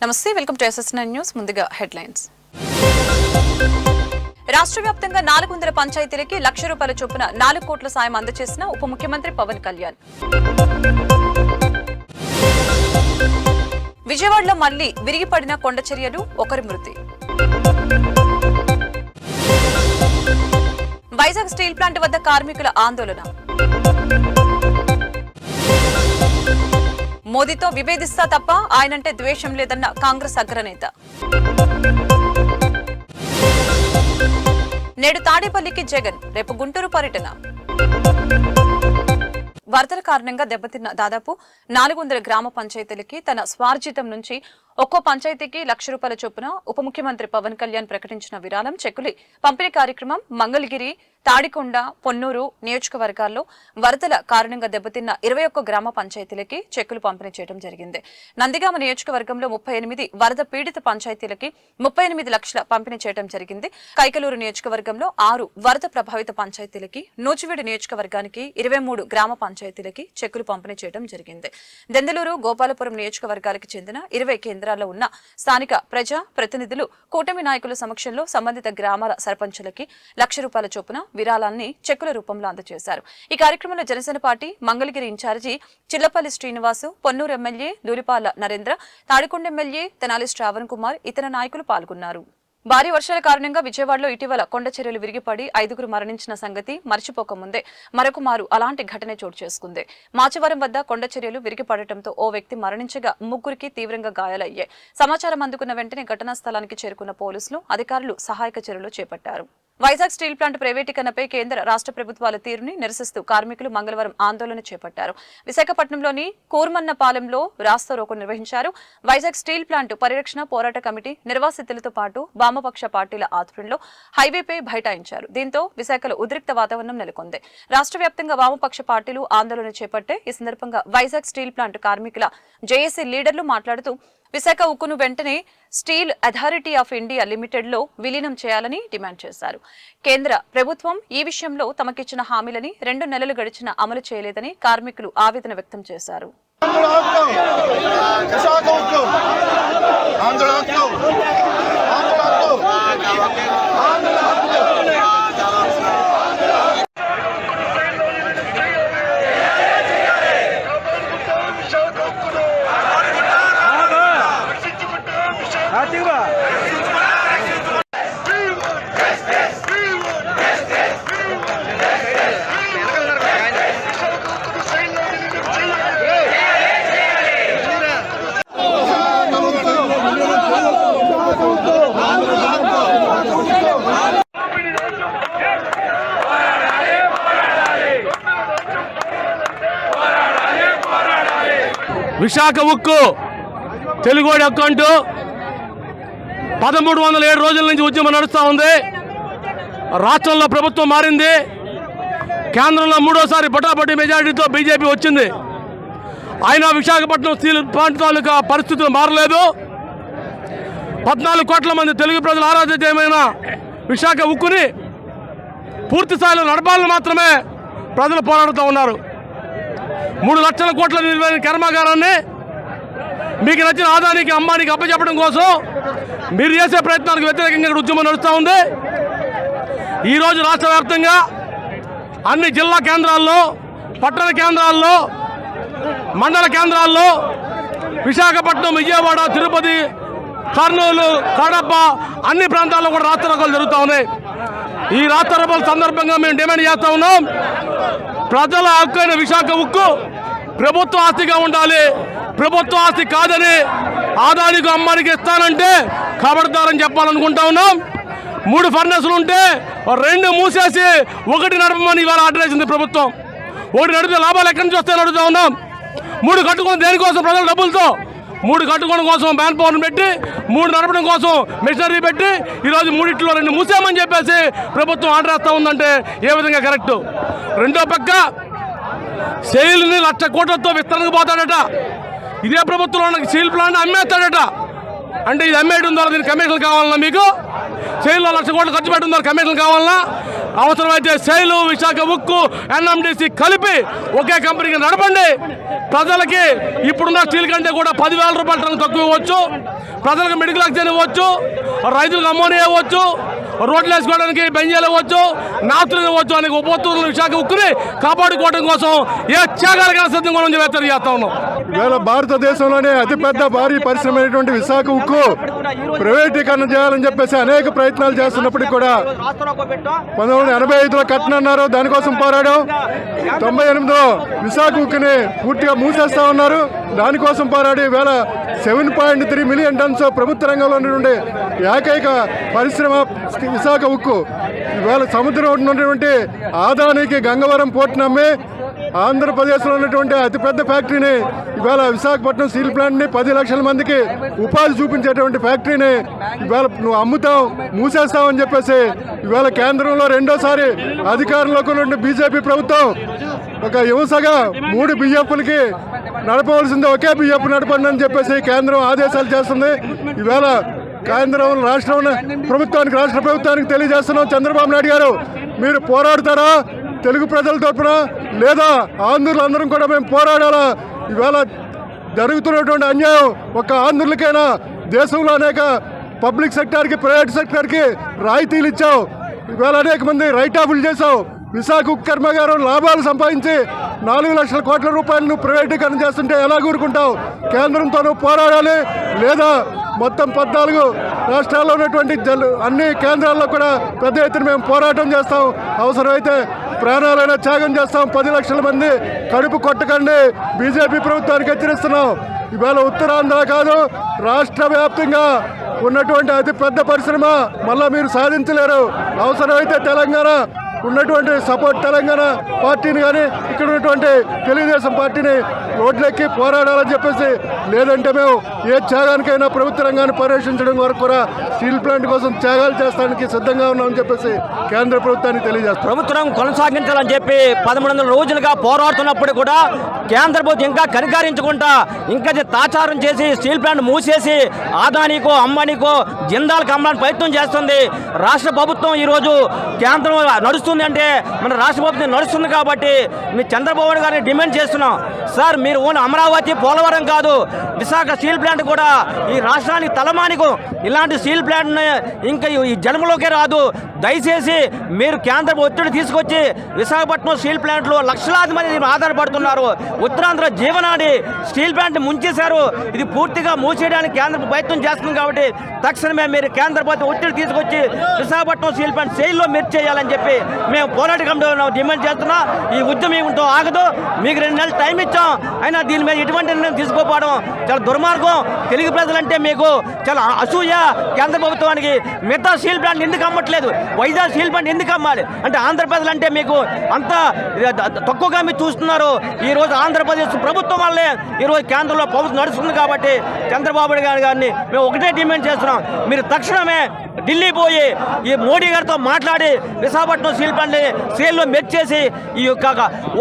నమస్తే, welcome to SSN news. ముందుగా headlines. రాష్ట్ర వ్యాప్తంగా 400 పంచాయతీలకి ₹1,00,000 చొప్పున 4 కోట్ల సాయం అందజేసిన ఉప ముఖ్యమంత్రి పవన్ కళ్యాణ్. విజయవాడలో మళ్లీ విరిగిపడిన కొండ చర్యలు, ఒకరి మృతి. వైజాగ్ స్టీల్ ప్లాంట్ వద్ద కార్మికుల ఆందోళన. మోదీతో విభేదిస్తా తప్ప ఆయనంటే ద్వేషం లేదన్న కాంగ్రెస్ అగ్రనేత. నేడు తాడేపల్లికి జగన్, రేపు గుంటూరు పర్యటన. వరదల కారణంగా దెబ్బతిన్న దాదాపు 400 గ్రామ పంచాయతీలకి తన స్వార్జితం నుంచి ఒక్కో పంచాయతీకి ₹1,00,000 చొప్పున ఉప ముఖ్యమంత్రి పవన్ కళ్యాణ్ ప్రకటించిన విరాళం చెక్కులు పంపిణీ కార్యక్రమం మంగళగిరి, తాడికొండ, పొన్నూరు నియోజకవర్గాల్లో వరదల కారణంగా దెబ్బతిన్న 21 గ్రామ పంచాయతీలకి చెక్కులు పంపిణీ చేయడం జరిగింది. నందిగామ నియోజకవర్గంలో 38 వరద పీడిత పంచాయతీలకి 38 లక్షల పంపిణీ చేయడం జరిగింది. కైకలూరు నియోజకవర్గంలో 6 వరద ప్రభావిత పంచాయతీలకి, నూజివీడు నియోజకవర్గానికి 23 గ్రామ పంచాయతీలకి చెక్కులు పంపిణీ చేయడం జరిగింది. దెందలూరు, గోపాలపురం నియోజకవర్గాలకు చెందిన 20 కేంద్రాల్లో ఉన్న స్థానిక ప్రజా ప్రతినిధులు కూటమి నాయకుల సమక్షంలో సంబంధిత గ్రామాల సర్పంచులకి ₹1,00,000 చొప్పున విరాళాన్ని చెక్కుల రూపంలో అందజేశారు. ఈ కార్యక్రమంలో Janasena party Mangalagiri incharge Chillapalli Srinivasu, Ponnuru MLA Dhulipala Narendra, Tadikonda MLA Tenali Sravan Kumar, ఇతర నాయకులు పాల్గొన్నారు. భారీ వర్షాల కారణంగా విజయవాడలో ఇటీవల కొండ చర్యలు విరిగిపడి 5గురు మరణించిన సంగతి మర్చిపోకముందే మరొకమారు అలాంటి ఘటనే చోటు చేసుకుంది. మాచవరం వద్ద కొండ చర్యలు విరిగిపడటంతో ఓ వ్యక్తి మరణించగా 3గురికి తీవ్రంగా గాయాలయ్యాయి. సమాచారం అందుకున్న వెంటనే ఘటనా స్థలానికి చేరుకున్న పోలీసులు, అధికారులు సహాయక చర్యలు చేపట్టారు. వైజాగ్ స్టీల్ ప్లాంట్ ప్రైవేటీకరణపై కేంద్ర రాష్ట్ర ప్రభుత్వాల తీరుని నిరసిస్తూ కార్మికులు మంగళవారం ఆందోళన చేపట్టారు. విశాఖపట్నంలోని కూర్మన్నపాలెంలో రాస్తారోకో నిర్వహించారు. వైజాగ్ స్టీల్ ప్లాంట్ పరిరక్షణ పోరాట కమిటీ నిర్వాసితులతో పాటు వామపక్ష పార్టీల ఆధ్వర్యంలో హైవేపై బైఠాయించారు. దీంతో విశాఖలో ఉద్రిక్త వాతావరణం నెలకొంది. రాష్ట్ర వ్యాప్తంగా వామపక్ష పార్టీలు ఆందోళన చేపట్టే. ఈ సందర్భంగా వైజాగ్ స్టీల్ ప్లాంట్ కార్మికుల జేఏసీ లీడర్లు మాట్లాడుతూ విశాఖ ఉక్కును వెంటనే steel authority of India limited లో విలీనం చేయాలని డిమాండ్ చేశారు. కేంద్ర ప్రభుత్వం ఈ విషయంలో తమకిచ్చిన హామీలని 2 నెలలు గడిచినా అమలు చేయలేదని కార్మికులు ఆవేదన వ్యక్తం చేశారు. విశాఖ ఉక్కు తెలుగోడి హక్కు అంటూ 1307 రోజుల నుంచి ఉద్యమం నడుస్తూ ఉంది. రాష్ట్రంలో ప్రభుత్వం మారింది. కేంద్రంలో 3వసారి పటాపటి మెజారిటీతో బీజేపీ వచ్చింది. అయినా విశాఖపట్నం స్టీల్ ప్లాంట్ తాలూకా పరిస్థితులు మారలేదు. 14 కోట్ల మంది తెలుగు ప్రజలు ఆరాధ్యమైన విశాఖ ఉక్కుని పూర్తి స్థాయిలో నడపాలని మాత్రమే ప్రజలు పోరాడుతూ ఉన్నారు. 3 లక్షల కోట్ల విలువైన కర్మాగారాన్ని మీకు నచ్చిన ఆదానికి, అంబానీకి అప్పచెప్పడం కోసం మీరు చేసే ప్రయత్నాలకు వ్యతిరేకంగా ఇక్కడ ఉద్యమం నడుస్తూ ఉంది. ఈరోజు రాష్ట్ర వ్యాప్తంగా అన్ని జిల్లా కేంద్రాల్లో, పట్టణ కేంద్రాల్లో, మండల కేంద్రాల్లో, విశాఖపట్నం, విజయవాడ, తిరుపతి, కర్నూలు, కడప అన్ని ప్రాంతాల్లో కూడా రాస్తారోకోలు జరుగుతూ ఉన్నాయి. ఈ రాస్తారోకోల సందర్భంగా మేము డిమాండ్ చేస్తూ ఉన్నాం, ప్రజల హక్కైన విశాఖ ఉక్కు ప్రభుత్వ ఆస్తిగా ఉండాలి. ప్రభుత్వ ఆస్తి కాదని ఆదానికి, అమ్మానికి ఇస్తానంటే ఖబర్దారని చెప్పాలనుకుంటా ఉన్నాం. 3 ఫర్నెస్లు ఉంటే 2 మూసేసి 1 నడపమని ఇవాళ ఆర్డర్ వేసింది ప్రభుత్వం. 1 నడిపితే లాభాలు ఎక్కడి నుంచి వస్తాయని అడుగుతా ఉన్నాం. 3 కట్టుకుని దేనికోసం? ప్రజల డబ్బులతో 3 కట్టుకోవడం కోసం మ్యాన్ పవర్ని పెట్టి, 3 నడపడం కోసం మిషనరీ పెట్టి ఈరోజు 3 2 మూసామని చెప్పేసి ప్రభుత్వం ఆర్డర్ వేస్తూ ఉందంటే ఏ విధంగా కరెక్టు? రెండో పక్క సెయిల్ని 1,00,000 కోట్లతో విస్తరణకు పోతాడట. ఇదే ప్రభుత్వంలో స్టీల్ ప్లాంట్ అమ్మేస్తాడట. అంటే ఇది అమ్మేయడం ద్వారా దీనికి కమిషన్లు కావాలన్నా, మీకు సెయిల్లో 1,00,000 కోట్లు ఖర్చు పెట్టడం ద్వారా కమిషన్లు కావాలన్నా, అవసరమైతే సెయిలు, విశాఖ ఉక్కు, ఎన్ఎండిసి కలిపి ఒకే కంపెనీకి నడపండి. ప్రజలకి ఇప్పుడున్న స్టీల్ కంటే కూడా 10,000 రూపాయల టన్ను తక్కువ ఇవ్వచ్చు. ప్రజలకు మెడికల్ ఆక్సిజన్ ఇవ్వచ్చు, రైతులకు అమ్మోనియా ఇవ్వచ్చు, రోడ్లు వేసుకోవడానికి బెంజీలు ఇవ్వచ్చు, నాతులు ఇవ్వచ్చు అని ఉపత్తున్న విశాఖ ఉక్కుని కాపాడుకోవడం కోసం ఏ త్యాగాలకైనా సిద్ధంగా ఉందని హెచ్చరిక చేస్తా ఉన్నాం. ఇవాళ భారతదేశంలోనే అతిపెద్ద భారీ పరిశ్రమ అయినటువంటి విశాఖ ఉక్కు ప్రైవేటీకరణ చేయాలని చెప్పేసి అనేక ప్రయత్నాలు చేస్తున్నప్పటికీ కూడా 1985లో కట్టనన్నారు, దానికోసం పోరాడాం. 98లో విశాఖ ఉక్కుని పూర్తిగా మూసేస్తా ఉన్నారు, దానికోసం పోరాడి ఇవాళ 7.3 మిలియన్ టన్స్ ప్రభుత్వ రంగంలో ఉన్నటువంటి ఏకైక పరిశ్రమ విశాఖ ఉక్కు. ఇవాళ సముద్రం ఉన్నటువంటి ఆదానికి గంగవరం పోర్టును అమ్మి ఆంధ్రప్రదేశ్లో ఉన్నటువంటి అతిపెద్ద ఫ్యాక్టరీని ఇవాళ విశాఖపట్నం స్టీల్ ప్లాంట్ని 10 లక్షల మందికి ఉపాధి చూపించేటువంటి ఫ్యాక్టరీని ఇవాళ నువ్వు అమ్ముతావు, మూసేస్తావని చెప్పేసి ఇవాళ కేంద్రంలో రెండోసారి అధికారంలోకి ఉన్న బీజేపీ ప్రభుత్వం ఒక హింసగా 3 బియ్యప్పులకి నడపవలసింది ఒకే బియ్యపు నడపండి అని చెప్పేసి కేంద్రం ఆదేశాలు చేస్తుంది. ఇవాళ కేంద్రం రాష్ట్ర ప్రభుత్వానికి తెలియజేస్తున్నాం, చంద్రబాబు నాయుడు గారు మీరు పోరాడతారా తెలుగు ప్రజల తరఫున, లేదా ఆంధ్రులందరం కూడా మేము పోరాడాలా? ఇవాళ జరుగుతున్నటువంటి అన్యాయం ఒక్క ఆంధ్రులకైనా, దేశంలో అనేక పబ్లిక్ సెక్టార్కి, ప్రైవేట్ సెక్టార్కి రాయితీలు ఇచ్చావు, ఇవాళ అనేక మంది రైట్ ఆఫ్లు చేసావు. విశాఖ ఉక్కు కర్మాగారం లాభాలు సంపాదించి 4 లక్షల కోట్ల రూపాయలను ప్రైవేటీకరణ చేస్తుంటే ఎలా కూరుకుంటావు? కేంద్రంతో పోరాడాలి, లేదా మొత్తం 14 రాష్ట్రాల్లో ఉన్నటువంటి అన్ని కేంద్రాల్లో కూడా పెద్ద ఎత్తున మేము పోరాటం చేస్తాం, అవసరమైతే ప్రాణాలైనా త్యాగం చేస్తాం. 10 లక్షల మంది కడుపు కొట్టకండి, బీజేపీ ప్రభుత్వానికి హెచ్చరిస్తున్నాం. ఇవాళ ఉత్తరాంధ్ర కాదు, రాష్ట్ర వ్యాప్తంగా ఉన్నటువంటి అతి పెద్ద పరిశ్రమ మళ్ళా మీరు సాధించలేరు. అవసరమైతే తెలంగాణ ఉన్నటువంటి సపోర్ట్ తెలంగాణ పార్టీని కానీ ఇక్కడ ఉన్నటువంటి తెలుగుదేశం పార్టీని రోడ్లెక్కి పోరాడాలని చెప్పేసి, లేదంటే మేము ఏ త్యాగానికైనా ప్రభుత్వ రంగాన్ని పరిరక్షించడం వరకు కూడా స్టీల్ ప్లాంట్ కోసం త్యాగాలు చేస్తానికి సిద్ధంగా ఉన్నామని చెప్పేసి కేంద్ర ప్రభుత్వానికి తెలియజేస్తాం. ప్రభుత్వం కొనసాగించాలని చెప్పి 1100 రోజులుగా పోరాడుతున్నప్పుడు కూడా కేంద్ర ప్రభుత్వం ఇంకా కనికరించుకుంటా ఇంకా తాచారం చేసి స్టీల్ ప్లాంట్ మూసేసి ఆదానికో అంబానీకో జిందాల్కి అమ్మడానికి ప్రయత్నం చేస్తుంది. రాష్ట్ర ప్రభుత్వం ఈరోజు కేంద్రం నడుస్తుంది అంటే మన రాష్ట్ర ప్రభుత్వం నడుస్తుంది కాబట్టి మీ చంద్రబాబు గారిని డిమాండ్ చేస్తున్నాం. సార్ మీరు ఓన్ అమరావతి, పోలవరం కాదు, విశాఖ స్టీల్ ప్లాంట్ కూడా ఈ రాష్ట్రానికి తలమానికం. ఇలాంటి స్టీల్ ప్లాంట్ ఇంకా ఈ జన్మలోకే రాదు. దయచేసి మీరు కేంద్ర ఒత్తిడి తీసుకొచ్చి విశాఖపట్నం స్టీల్ ప్లాంట్లో లక్షలాది మంది ఆధారపడుతున్నారు. ఉత్తరాంధ్ర జీవనాడి స్టీల్ ప్లాంట్ ముంచేశారు. ఇది పూర్తిగా మూసేయడానికి కేంద్రం ప్రయత్నం చేస్తుంది కాబట్టి తక్షణమే మీరు కేంద్ర ప్రభుత్వం ఒత్తిడి తీసుకొచ్చి విశాఖపట్నం స్టీల్ ప్లాంట్ సేల్లో మెర్జ్ చేయాలని చెప్పి మేము పోరాట కమిటీలో డిమాండ్ చేస్తున్నా. ఈ ఉద్యమంతో ఆగదు. మీకు 2 నెలలు టైం ఇచ్చాం, అయినా దీని మీద ఎటువంటి నిర్ణయం తీసుకోకపోవడం చాలా దుర్మార్గం. తెలుగు ప్రజలంటే మీకు చాలా అసూయ. కేంద్ర ప్రభుత్వానికి మిగతా స్టీల్ ప్లాంట్ ఎందుకు అమ్మట్లేదు, వైజాగ్ స్టీల్ ప్లాంట్ ఎందుకు అమ్మాలి అంటే ఆంధ్రప్రదేశ్ అంటే మీకు అంత తక్కువగా మీరు చూస్తున్నారు. ఈరోజు ఆంధ్రప్రదేశ్ ప్రభుత్వం వల్లే ఈరోజు కేంద్రంలో ప్రభుత్వం నడుస్తుంది కాబట్టి చంద్రబాబు గారిని మేము ఒకటే డిమాండ్ చేస్తున్నాం, మీరు తక్షణమే ఢిల్లీ పోయి ఈ మోడీ గారితో మాట్లాడి విశాఖపట్నం స్టీల్ ప్లాంట్ సేల్లో మెర్జ్ చేసి ఈ యొక్క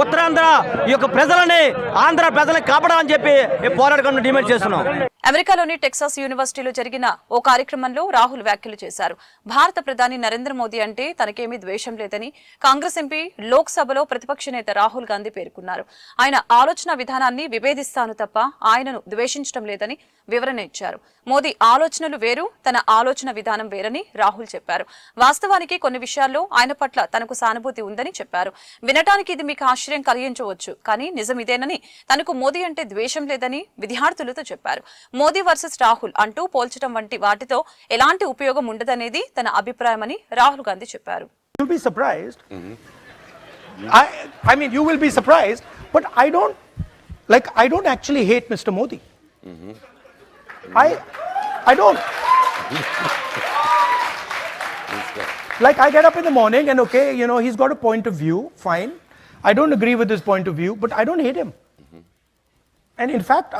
ఉత్తరాంధ్ర ఈ యొక్క ప్రజలని, ఆంధ్ర ప్రజలని కాపాడాలని చెప్పి పోరాటం డిమాండ్ చేస్తున్నాం. అమెరికాలోని టెక్సాస్ యూనివర్సిటీలో జరిగిన ఓ కార్యక్రమంలో రాహుల్ వ్యాఖ్యలు చేశారు. భారత ప్రధాని నరేంద్ర మోదీ అంటే తనకేమీ ద్వేషం లేదని కాంగ్రెస్ ఎంపీ లోక్సభలో ప్రతిపక్ష నేత రాహుల్ గాంధీ పేర్కొన్నారు. ఆయన ఆలోచన విధానాన్ని విభేదిస్తాను తప్ప ఆయనను ద్వేషించడం లేదని వివరణ ఇచ్చారు. మోదీ ఆలోచనలు వేరు, తన ఆలోచన విధానం వేరని రాహుల్ చెప్పారు. వాస్తవానికి కొన్ని విషయాల్లో ఆయన పట్ల తనకు సానుభూతి ఉందని చెప్పారు. వినటానికి ఇది మీకు ఆశ్చర్యం కలిగించవచ్చు, కానీ నిజం ఇదేనని, తనకు మోదీ అంటే ద్వేషం లేదని విద్యార్థులతో చెప్పారు. మోదీ వర్సెస్ రాహుల్ అంటూ పోల్చడం వంటి వాటితో ఎలాంటి ఉపయోగం ఉండదనేది తన అభిప్రాయమని రాహుల్ గాంధీ చెప్పారు. You'll be surprised. I mean, you will be surprised, but I don't actually hate Mr. Modi. I don't. Like, I get up in the morning and okay, you know, he's got a point of view, fine. I don't agree with his point of view, but I don't hate him. And in fact,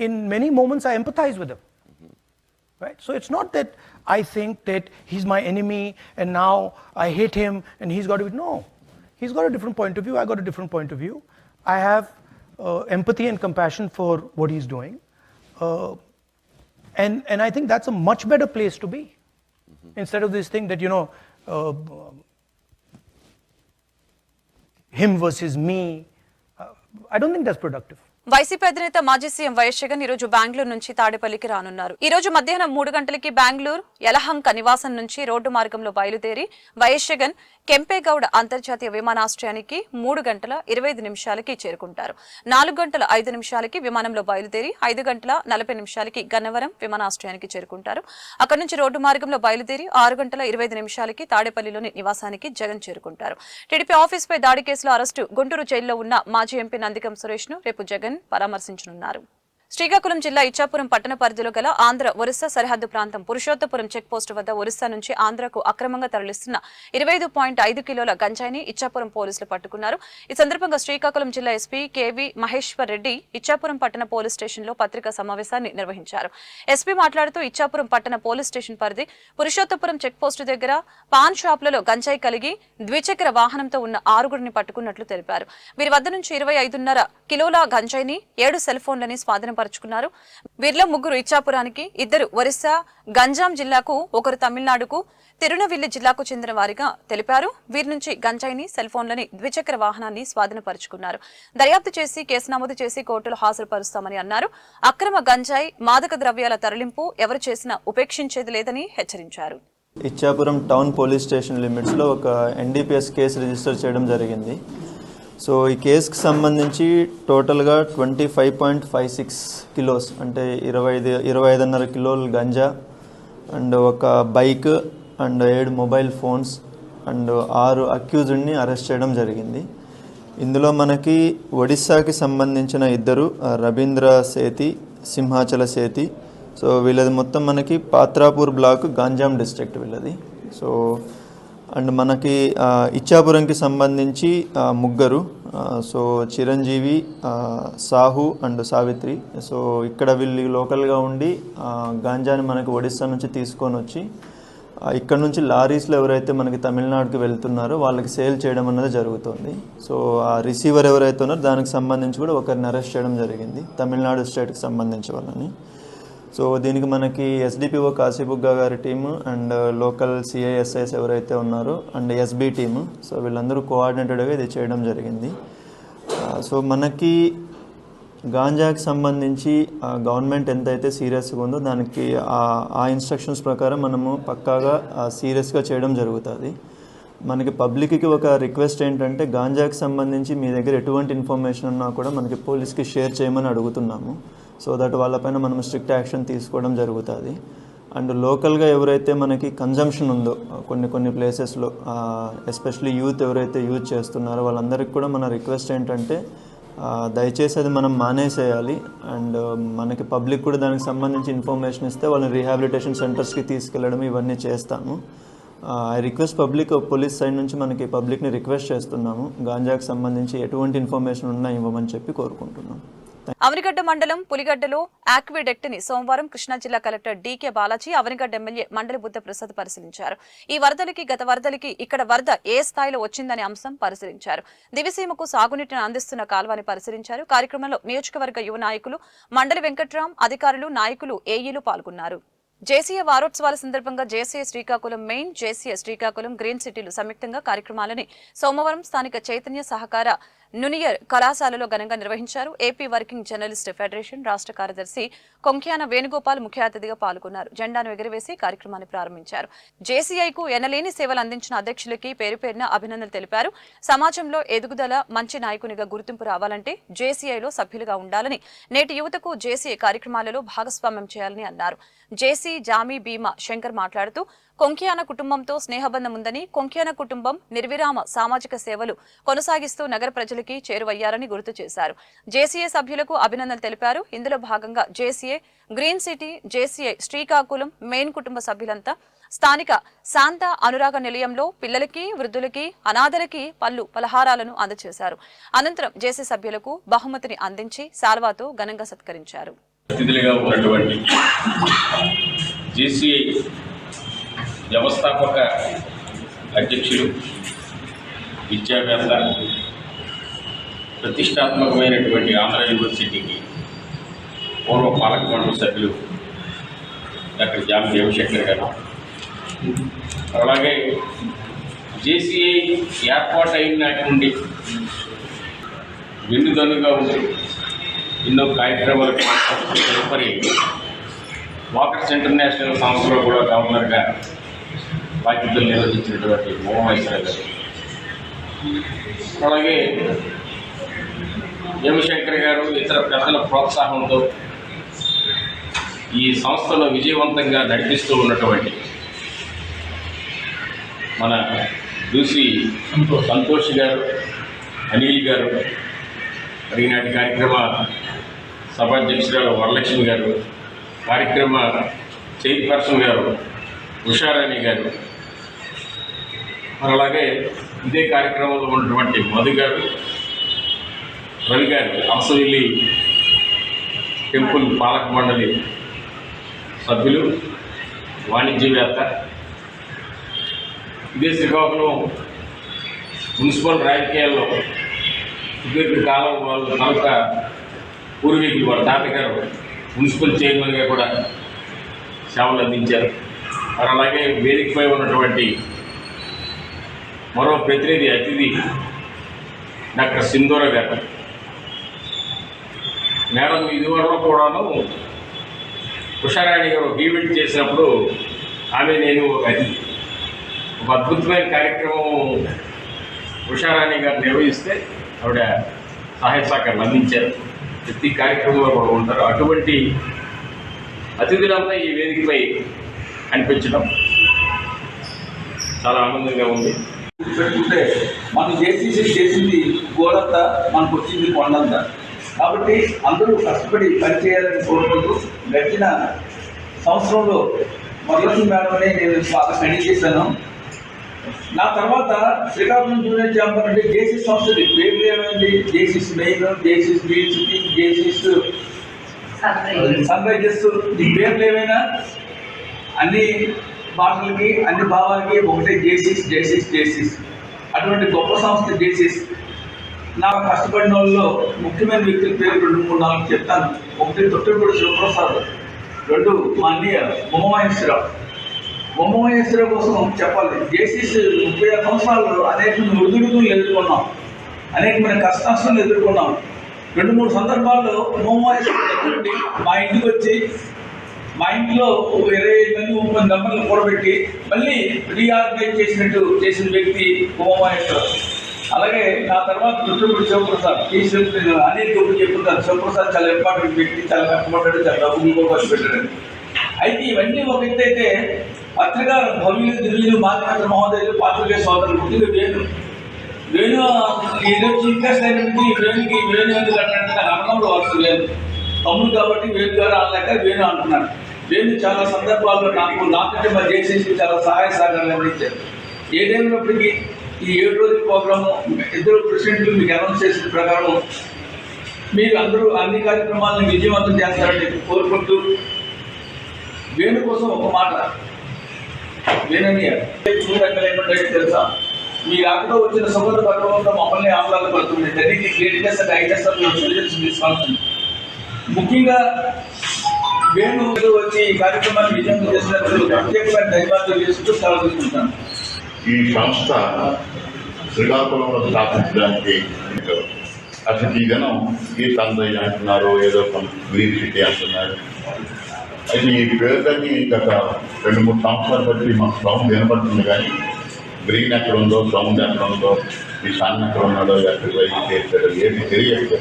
in many moments, I empathize with him. Right? So it's not that I think that he's my enemy and now I hate him and he's got to be, no. He's got a different point of view, I got a different point of view. I have empathy and compassion for what he's doing. And I think that's a much better place to be. Instead of this thing that, you know, him versus me. I don't think that's productive. YCP అధినేత మాజీ CM YS Jagan ఈ రోజు బెంగళూరు నుంచి తాడేపల్లికి రానున్నారు. ఈ రోజు మధ్యాహ్నం 3 గంటలకి బెంగళూరు యలహంక నివాసం నుంచి రోడ్డు మార్గంలో బయలుదేరి వైఎస్ జగన్ కెంపేగౌడ అంతర్జాతీయ విమానాశ్రయానికి 3 గంటల 25 నిమిషాలకి చేరుకుంటారు. 4 గంటల 5 నిమిషాలకి విమానంలో బయలుదేరి 5 గంటల 40 నిమిషాలకి గన్నవరం విమానాశ్రయానికి చేరుకుంటారు. అక్కడి నుంచి రోడ్డు మార్గంలో బయలుదేరి 6 గంటల 25 నిమిషాలకి తాడేపల్లిలోని నివాసానికి జగన్ చేరుకుంటారు. టీడీపీ ఆఫీస్ పై దాడి కేసులో అరెస్టు గుంటూరు జైల్లో ఉన్న మాజీ ఎంపీ నందిగం సురేష్ ను రేపు జగన్ పరామర్శించనున్నారు. శ్రీకాకుళం జిల్లా ఇచ్చాపురం పట్టణ పరిధిలో గల ఆంధ్ర ఒరిస్సా సరిహద్దు ప్రాంతం పురుషోత్తపురం చెక్ పోస్టు వద్ద ఒరిస్సా నుంచి ఆంధ్రకు అక్రమంగా తరలిస్తున్న 25.5 కిలోల గంజాయిని ఇచ్చాపురం పోలీసులు పట్టుకున్నారు. ఈ సందర్భంగా శ్రీకాకుళం జిల్లా ఎస్పీ కేవి మహేశ్వర్ రెడ్డి ఇచ్చాపురం పట్టణ పోలీస్ స్టేషన్ లో పత్రికా సమావేశాన్ని నిర్వహించారు. ఎస్పీ మాట్లాడుతూ ఇచ్చాపురం పట్టణ పోలీస్ స్టేషన్ పరిధి పురుషోత్తపురం చెక్ పోస్టు దగ్గర పాన్ షాపులలో గంజాయి కలిగి ద్విచక్ర వాహనంతో ఉన్న 6గురిని పట్టుకున్నట్లు తెలిపారు. వీరి వద్ద నుంచి 25.5 కిలోల గంజాయిని 7 సెల్ ఫోన్లని స్వాధీనపరుచుకున్నారు. వీరిలో 3 ఇచ్చాపురానికి, 2 ఒరిస్సా గంజాం జిల్లాకు, 1 తమిళనాడుకు, తిరునవిల్లి జిల్లాకు చెందిన వారిగా తెలిపారు. వీరి నుంచి గంజాయిని, సెల్ ఫోన్లని, ద్విచక్ర వాహనాన్ని స్వాధీనపరుచుకున్నారు. దర్యాప్తు చేసి కేసు నమోదు చేసి కోర్టులో హాజరుపరుస్తామని అన్నారు. అక్రమ గంజాయి, మాదక ద్రవ్యాల తరలింపు ఎవరు చేసినా ఉపేక్షించేది లేదని హెచ్చరించారు. ఇచ్చాపురం టౌన్ పోలీస్ స్టేషన్ లిమిట్స్లో ఒక NDPS కేసు రిజిస్టర్ చేయడం జరిగింది. సో ఈ కేసుకి సంబంధించి టోటల్గా 25.56 కిలోస్ అంటే 25.5 కిలోలు గంజా అండ్ ఒక bike and 7 mobile phones and 6 అక్యూజ్డ్ని అరెస్ట్ చేయడం జరిగింది. ఇందులో మనకి ఒడిస్సాకి సంబంధించిన 2 రవీంద్ర సేతి, సింహాచల సేతి. సో వీళ్ళది మొత్తం మనకి పాత్రాపూర్ బ్లాక్ గంజాం డిస్ట్రిక్ట్ వీళ్ళది. సో అండ్ మనకి ఇచ్చాపురంకి సంబంధించి 3 so Chiranjeevi, Sahu and Savitri. So ఇక్కడ వీళ్ళు లోకల్గా ఉండి గాంజాని మనకి ఒడిస్సా నుంచి తీసుకొని వచ్చి ఇక్కడ నుంచి లారీస్లో ఎవరైతే మనకి తమిళనాడుకి వెళ్తున్నారో వాళ్ళకి సేల్ చేయడం అన్నది జరుగుతుంది. సో ఆ రిసీవర్ ఎవరైతే ఉన్నారో దానికి సంబంధించి కూడా ఒకరిని అరెస్ట్ చేయడం జరిగింది, తమిళనాడు స్టేట్కి సంబంధించి వాళ్ళని. సో దీనికి మనకి SDPO కాశీబుగ్గ గారి టీము అండ్ లోకల్ CISIs ఎవరైతే ఉన్నారో అండ్ SB టీము, సో వీళ్ళందరూ కోఆర్డినేటెడ్గా ఇది చేయడం జరిగింది. సో మనకి గాంజాకి సంబంధించి గవర్నమెంట్ ఎంతైతే సీరియస్గా ఉందో దానికి ఆ ఇన్స్ట్రక్షన్స్ ప్రకారం మనము పక్కాగా సీరియస్గా చేయడం జరుగుతుంది. మనకి పబ్లిక్కి ఒక రిక్వెస్ట్ ఏంటంటే గాంజాకి సంబంధించి మీ దగ్గర ఎటువంటి ఇన్ఫర్మేషన్ ఉన్నా కూడా మనకి పోలీస్కి షేర్ చేయమని అడుగుతున్నాము. సో దట్ వాళ్ళపైన మనం స్ట్రిక్ట్ యాక్షన్ తీసుకోవడం జరుగుతుంది. అండ్ లోకల్గా ఎవరైతే మనకి కన్జంప్షన్ ఉందో కొన్ని ప్లేసెస్లో ఎస్పెషల్లీ యూత్ ఎవరైతే యూజ్ చేస్తున్నారో వాళ్ళందరికీ కూడా మన రిక్వెస్ట్ ఏంటంటే దయచేసి అది మనం మానేసేయాలి. అండ్ మనకి పబ్లిక్ కూడా దానికి సంబంధించి ఇన్ఫర్మేషన్ ఇస్తే వాళ్ళని రీహాబిలిటేషన్ సెంటర్స్కి తీసుకెళ్ళడం ఇవన్నీ చేస్తాము. I request public, police side నుంచి మనకి పబ్లిక్ని రిక్వెస్ట్ చేస్తున్నాము గాంజాకి సంబంధించి ఎటువంటి ఇన్ఫర్మేషన్ ఉన్నా ఇవ్వమని చెప్పి కోరుకుంటున్నాం. అవనిగడ్డ మండలం పులిగడ్డలో ఆక్విడెక్ట్ ని సోమవారం కృష్ణా జిల్లా collector DK Balaji, Avanigadda MLA మండలి బుద్ధ ప్రసాద్ పరిశీలించారు. ఈ గత వరదలకి ఇక్కడ వరద ఏ స్థాయిలో వచ్చిందనే అంశం పరిశీలించారు. దివిసీమకు సాగునీటిని అందిస్తున్న కాల్వని పరిశీలించారు. కార్యక్రమంలో నియోజకవర్గ యువ నాయకులు మండలి వెంకట్రాం, అధికారులు, నాయకులు, ఏఈలు పాల్గొన్నారు. జేసీఏ వారోత్సవాల సందర్భంగా JCA Srikakulam main, JCA Srikakulam green సిటీలు సంయుక్తంగా కార్యక్రమాలని సోమవారం స్థానిక చైతన్య సహకార న్యూనియర్ కళాశాలలో ఘనంగా నిర్వహించారు. ఏపీ వర్కింగ్ జర్నలిస్ట్ ఫెడరేషన్ రాష్ట్ర కార్యదర్శి కొంక్యాన వేణుగోపాల్ ముఖ్య అతిథిగా పాల్గొన్నారు. జెండాను ఎగురవేసి కార్యక్రమాన్ని ప్రారంభించారు. జేసీఐకు ఎనలేని సేవలు అందించిన అధ్యక్షులకి పేరు పేరున అభినందనలు తెలిపారు. సమాజంలో ఎదుగుదల, మంచి నాయకునిగా గుర్తింపు రావాలంటే జేసీఐలో సభ్యులుగా ఉండాలని, నేటి యువతకు జేసీఐ కార్యక్రమాలలో భాగస్వామ్యం చేయాలని అన్నారు. జేసీ జామీ భీమా శంకర్ మాట్లాడుతూ కొంక్యాన కుటుంబంతో స్నేహబంధం ఉందని, కొంక్యాన కుటుంబం నిర్విరామ సామాజిక సేవలు కొనసాగిస్తూ నగర ప్రజలకి చేరువయ్యారని గుర్తు చేశారు. జేసీఏ సభ్యులకు అభినందనలు తెలిపారు. ఇందులో భాగంగా JCA green city, JCI Srikakulam main కుటుంబ సభ్యులంతా స్థానిక శాంత అనురాగ నిలయంలో పిల్లలకి, వృద్ధులకి, అనాథలకి పళ్ళు పలహారాలను అందజేశారు. అనంతరం జేసీ సభ్యులకు బహుమతిని అందించి శాల్వాతో ఘనంగా సత్కరించారు. వ్యవస్థాపక అధ్యక్షులు, విద్యావేత్త, ప్రతిష్టాత్మకమైనటువంటి ఆంధ్ర యూనివర్సిటీకి పూర్వ పాలక మండలి సభ్యులు డాక్టర్ జామి దేవశంకర్ గారు, అలాగే జేసీఐ ఏర్పాటు అయిన నాటి నుండి వెన్నుదన్నుగా ఉండి ఎన్నో కార్యక్రమాలకు తదుపరి వాకర్స్ ఇంటర్నేషనల్ సంస్థలో కూడా గవర్నర్గా బాధ్యతలు నిర్వహించినటువంటి మోహమేశ్వర గారు, అలాగే యమశంకర్ గారు ఇతర పెద్దల ప్రోత్సాహంతో ఈ సంస్థను విజయవంతంగా నడిపిస్తూ ఉన్నటువంటి మన దూసి సంతోష్ గారు, అనిల్ గారు, ఈనాటి కార్యక్రమ సభాధ్యక్షురాలు వరలక్ష్మి గారు, కార్యక్రమ చైర్పర్సన్ గారు ఉషారాణి గారు, అలాగే ఇదే కార్యక్రమంలో ఉన్నటువంటి మధు గారు, రవి గారు, అంశవెల్లి టెంపుల్ పాలక మండలి సభ్యులు, వాణిజ్యవేత్త, ఇదే శ్రీకాకుళం మున్సిపల్ రాజకీయాల్లో సుదీర్ఘకాలం వాళ్ళ తాలూకా పూర్వీకులు వాళ్ళ తాతగారు మున్సిపల్ చైర్మన్గా కూడా సేవలు అందించారు. మరి అలాగే వేదికపై ఉన్నటువంటి మరో ప్రతినిధి అతిథి డాక్టర్ సింధూర గారు. మేడం ఇదివరకు కూడాను ఉషారాణి గారు ఈవెంట్ చేసినప్పుడు నేను ఒక అతిథి, ఒక అద్భుతమైన కార్యక్రమం ఉషారాణి గారు నిర్వహిస్తే ఆవిడ సహాయ సహకారాలు అందించారు. ప్రతి కార్యక్రమంలో కూడా ఉంటారు. అటువంటి అతిథులంతా ఈ వేదికపై కనిపించడం చాలా ఆనందంగా ఉంది. పెట్టుకుంటే మనం చేసింది గోడంతా, మనకు వచ్చింది కొండంతా. కాబట్టి అందరూ కష్టపడి పనిచేయాలని కోరుకుంటూ గడిచిన సంవత్సరంలో వరలక్ష్మి మేడంని నేను బాగా స్టడీ చేశాను. నా తర్వాత శ్రీకాకుళం జూనియర్ ఛాంబర్ అంటే జేసీస్ సంస్థది పేర్లు ఏమైంది, జేసీస్ మెయిన్, జేసీస్ బీచ్, జేసీస్ సన్ రైజర్స్, ఈ పేర్లు ఏమైనా అన్ని భాషలకి అన్ని భావాలకి ఒకటే జేసీస్ జేసీస్ జేసీస్. అటువంటి గొప్ప సంస్థ జేసీస్. నాకు కష్టపడిన వాళ్ళలో ముఖ్యమైన వ్యక్తుల పేరు 2, 3, 4 చెప్తాను. ఒకటి తొట్టెపూడి శివప్రసాద్, 2 మా అన్నయ్య బొమ్మమహేశ్వరరావు. బొమ్మమహేశ్వరరావు కోసం చెప్పాలి. జేసీస్ 36 సంవత్సరాలు అనేక ఒడిదుడుకులు ఎదుర్కొన్నాం, అనేకమైన కష్టాలను ఎదుర్కొన్నాం. 2, 3 సందర్భాల్లో బొమ్మమహేశ్వరరావు మా ఇంటికి వచ్చి మా ఇంట్లో 25 మంది 30 మెంబర్లు కూడబెట్టి మళ్ళీ రీఆర్గనైజ్ చేసిన వ్యక్తి బొమ్మమహేశ్వరరావు. అలాగే నా తర్వాత తొట్టెపూడి శివప్రసాద్, అనేక గొప్పలు చెప్పుకుంటారు. శివప్రసాద్ చాలా ఇంపార్టెంట్ వ్యక్తి, చాలా కష్టపడ్డాడు, చాలా డబ్బులు కూడా ఖర్చు పెట్టాడు. అయితే ఇవన్నీ ఒక ఎత్తు అయితే పత్రికా భవ్యులు, దివ్యులు, మాధ్యమిక మహోదయులు, పాత్రికేయ సోదరులు, ముఖ్యంగా వేణు ఇది వచ్చి ఇంట్రెస్ట్ అయినప్పటికీ వేణు ఎందుకు అంటే నాకు అన్నంలో వస్తుంది లేదు తమ్ముడు కాబట్టి వేణు గారు అనలేక వేణు అంటున్నాడు. వేణు చాలా సందర్భాల్లో నాకంటే మరి జేసీసీ చాలా సహాయ సహకారాలు అందించారు. ఏదైనప్పటికీ ఈ 7 రోజుల ప్రోగ్రాము 2 ప్రెసిడెంట్లు మీకు అనౌన్స్ చేసిన ప్రకారం మీరు అందరూ అన్ని కార్యక్రమాలను విజయవంతం చేస్తారని కోరుకుంటూ వేణు కోసం ఒక మాట. వేణని చూడగలేమంటే తెలుసా, మీ రాకతో వచ్చిన సముద్ర పర్వంతో మమ్మల్ని ఆహ్లాద పడుతుంది. దానికి greatness and I-ness of your service తీసుకొస్తుంది. ముఖ్యంగా వేణు వచ్చి ఈ కార్యక్రమాన్ని విజయవంతం చేసినప్పుడు ప్రత్యేకమైన ధన్యవాదాలు చేస్తూ సెలవుకుంటున్నాను. ఈ సంస్థ శ్రీకాకుళంలో స్థాపించడానికి అసలు ఈ దినం ఈ తండ్రి అంటున్నారు, ఏదో గ్రీన్ సిటీ అంటున్నారు. అయితే ఈ పేరుని గత 2-3 సంవత్సరాలు బట్టి మాకు సౌండ్ వినపడుతుంది, కానీ గ్రీన్ ఎక్కడ ఉందో, సౌండ్ ఎక్కడ ఉందో, ఈ సన్ ఎక్కడ ఉన్నాడో, ఎక్కడ వైపు చేశాడో ఏమి తెలియదు.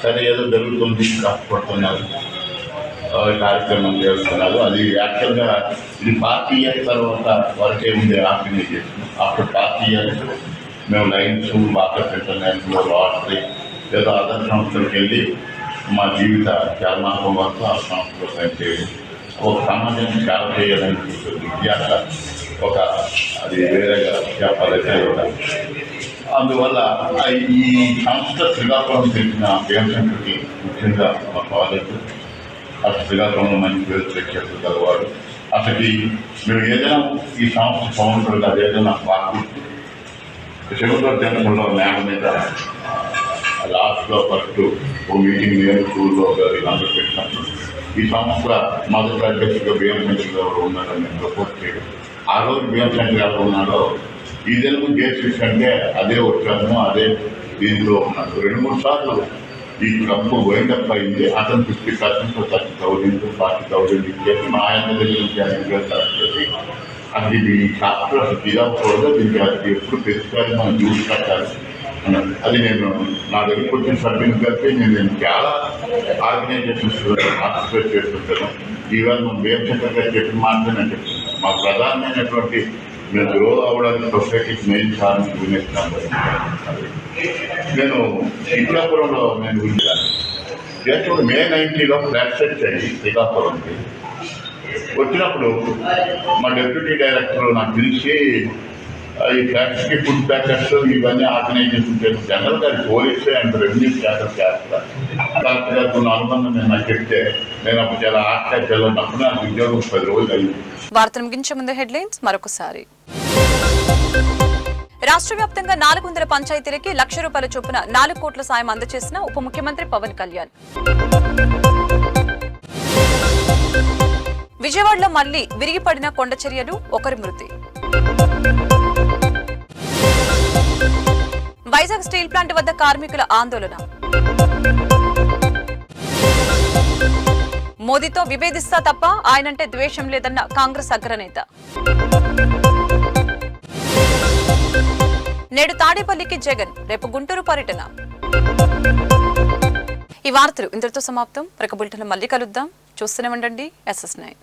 సరే ఏదో జరుగుతుంది, కష్టపడుతున్నారు, కార్యక్రమం చేస్తున్నారు. అది యాక్చువల్గా ఇది 40 years తర్వాత వరకే ఉండే ఆర్గనైజేషన్. ఆఫ్టర్ 40 years మేము లైన్స్, వాకర్స్ ఇంటర్నేషనల్, లాటరీ లేదా అదర్ సంస్థలకు వెళ్ళి మా జీవిత చాలమార్గం వరకు ఆ సంస్థలో పనిచేయడం, ఒక సమాజాన్ని సేవ చేయాలని విద్యాస ఒక అది వేరేగా చెప్పాలంటే అందువల్ల ఈ సంస్థ శ్రీకాకుళం తెలిసిన పేరెంట్స్కి ముఖ్యంగా మా కాలేజ్ అసలు శ్రీకాకుళంలో మంచి పేరు తెచ్చేట్టు గలవాడు. అసలు మేము ఏదైనా ఈ సంస్థ ఫౌండర్గా ఏదైనా వాకు శివగర్ టెంపుల్లో నేల మీద లాస్ట్లో ఫస్ట్ ఓ మీటింగ్ నేను స్కూల్లో వీళ్ళందరూ పెట్టినప్పుడు ఈ సంస్థ మొదటి అధ్యక్షుడిగా బిఎం సెంటర్ ఎవరు ఉన్నారని నేను ప్రపోజ్ చేయడం. ఆ రోజు బిఎం సెంటర్ ఎవరు ఉన్నాడో ఈ దినము జేసీసీ అంటే అదే వచ్చాము, అదే దీంట్లో ఉన్నాడు. 2-3 సార్లు ఈ క్లబ్ వైండప్ అయింది. అతను 50% 30,000 40,000 ఇచ్చేసి మా ఆయన దగ్గర నుంచి చేసి అది ఇది చాప్టర్ అసలు తీరకూడదు, దీనికి అది ఎప్పుడు పెంచుతారు, మనం జ్యూస్ కట్టాలి అన్నది. అది నేను నా దగ్గరికి వచ్చిన సభ్యులు కలిపి నేను చాలా ఆర్గనైజేషన్స్ పార్టిసిపేట్ చేస్తుంటాను. ఈవేళ మనం వేమచంద్ర గారు చెప్పిన మాట నేను చెప్తున్నాను. మా ప్రధానమైనటువంటి నేను గ్రో అవ్వడానికి సొసైటీకి మెయిన్ కారణం వినేస్తాను. నేను శ్రీకాకుళంలో నేను చేసినప్పుడు May 90లో ఫ్లాట్ సెట్ అయ్యి శ్రీకాకుళంకి వచ్చినప్పుడు మా డెప్యూటీ డైరెక్టర్ నాకు పిలిచి ఈ ఫ్లాట్స్కి ఫుడ్ ప్యాకెట్స్ ఇవన్నీ ఆర్గనైజేషన్ చేసి జనరల్ గారి పోలీసు అండ్ రెవెన్యూ శాఖలు చేస్తారు. కలెక్టర్ గారికి ఉన్న అనుబంధం నేను నాకు చెప్తే నేను అప్పుడు చాలా ఆశ్చర్యాలు ఉన్నప్పుడు నాకు ఉద్యోగం 10 రోజులు అయ్యింది. వార్తలు ముగించే ముందు హెడ్లైన్స్ మరొకసారి. రాష్ట్ర వ్యాప్తంగా 400 పంచాయతీలకి ₹1,00,000 చొప్పున 4 కోట్ల సాయం అందజేసిన ఉప ముఖ్యమంత్రి పవన్ కళ్యాణ్. విజయవాడలో మళ్లీ విరిగిపడిన కొండ చర్యలు, 1 మృతి. వైజాగ్ స్టీల్ ప్లాంట్ వద్ద కార్మికుల ఆందోళన. మోదీతో విభేదిస్తా తప్ప ఆయనంటే ద్వేషం లేదన్న కాంగ్రెస్ అగ్రనేత. నేడు తాడేపల్లికి జగన్, రేపు గుంటూరు పర్యటన. ఈ వార్తలు ఇంతటితో సమాప్తం. మరొక బులెటిన్లో మళ్ళీ కలుద్దాం. చూస్తూనే ఉండండి SS9.